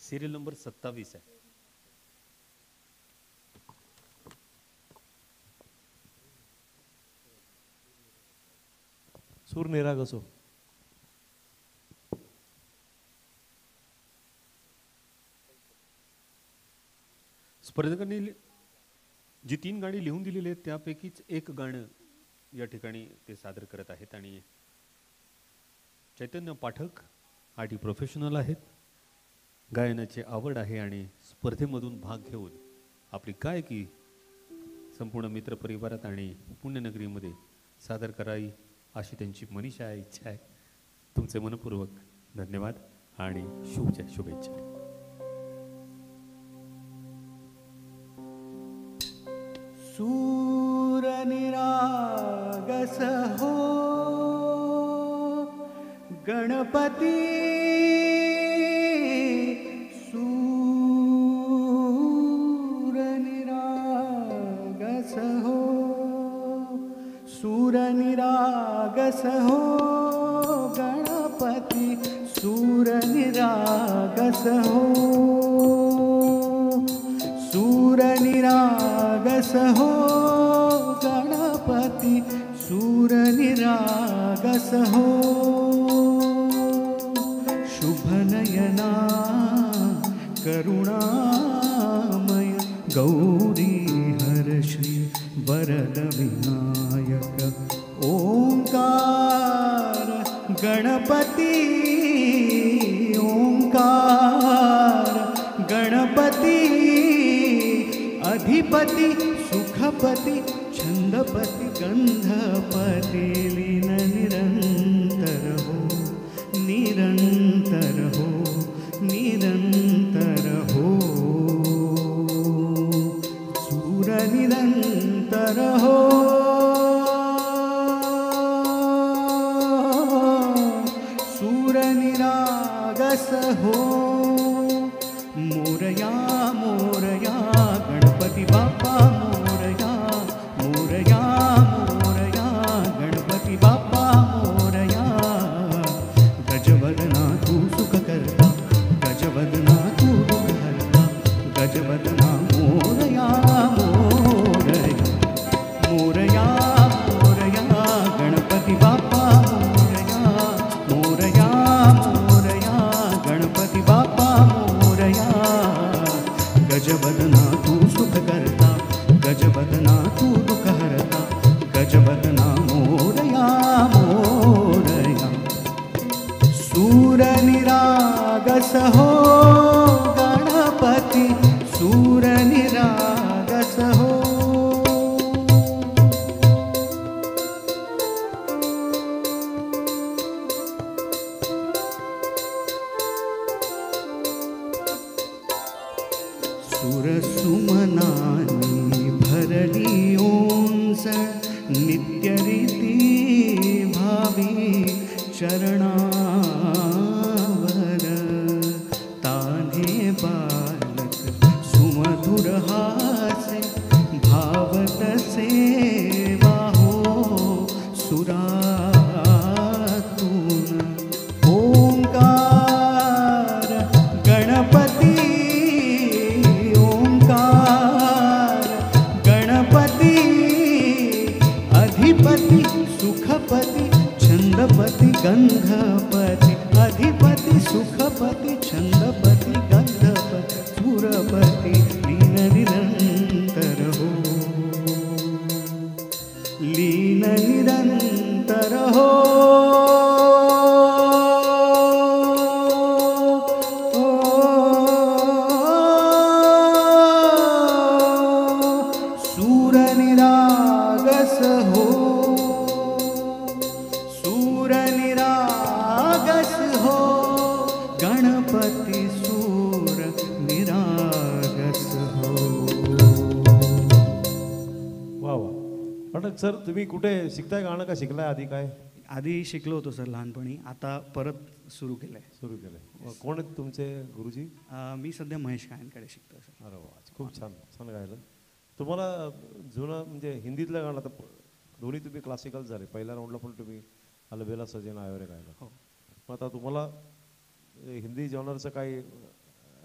Serial number 27 आहे. सूर निराग असो. स्पर्धकांनी जी 3 गाणी लिहून दिलेली आहेत त्यापैकीच एक गाणं या ठिकाणी ते सादर करत आहेत. आणि चैतन्य पाठक आधी प्रोफेशनल आहेत, गायनाची आवड आहे आणि स्पर्धेमधून भाग घेऊन आपली गायकी संपूर्ण मित्रपरिवारात आणि पुण्यनगरीमध्ये सादर करावी अशी त्यांची मनीषा आहे, इच्छा आहे. तुमचे मनपूर्वक धन्यवाद आणि शुभेच्छा. सूर निरागस हो गणपती, सूर निरागस हो, सूर निरागस हो गणपती, सूर निरागस हो, सूर निरागस हो गणपती, सूर निरागस हो, शुभनयना करुणामय गौरी हर श्री वरद विनायक, ओंकार गणपती, ओंकार गणपती, अधिपति सुखपति छंदपति गंधपति, लीन निरंतर हो, निरंतर हो, निरंतर हो, सूर निरंतर हो, सूर निरागस हो, मोरया मोरया गणपति बाप्पा, मोरया मोरया मोरया गणपति बाप्पा, मोरया, गजवदना तू सुख करता, गजवदना तू दुख हरता, गजवदना मोरया मोरया, मोरया मोरया गणपति बाप्पा, मोरया मोरया मोरया गणपति बाप्पा, मोरया, गजवदना तू सुख करता, गजवदना तू दुख हरता, गजवदना मोरया मोरया, सूर निरागस हो गणपति, सूर निरागस हो. सुरसुमनानी भरली ओंस नित्यरीती भावी चरणावर, ताने बालक सुमधुर हासे भावत सेवा हो सुरातून, ओंकार गणपती, अधिपति सुखपति छंदपति गंधपति, अधिपति सुखपति छंदपति गंधपति, सुरपति लीन निरंतर हो, लीन निरंतर हो, सूर निरागस हो, सूर निरागस हो गणपति, सूर निरागस हो. वा वा. पाठक सर, तुम्ही कुठे शिकताय गाणं का शिकलाय आधी काय? आधी शिकलो होतो सर लहानपणी, आता परत सुरू केलंय. सुरू केलंय. कोण आहेत तुमचे गुरुजी? मी सध्या महेश कायनकडे शिकतो सर. अरे वा, खूप छान, छान गायलं. तुम्हाला जुनं म्हणजे हिंदीतलं गाणं, तर दोन्ही तुम्ही क्लासिकल झाले. पहिल्या राऊंडला पण तुम्ही अलबेला सजना आयोरे गायला. हो. मग आता तुम्हाला हिंदी जॉनरचं काही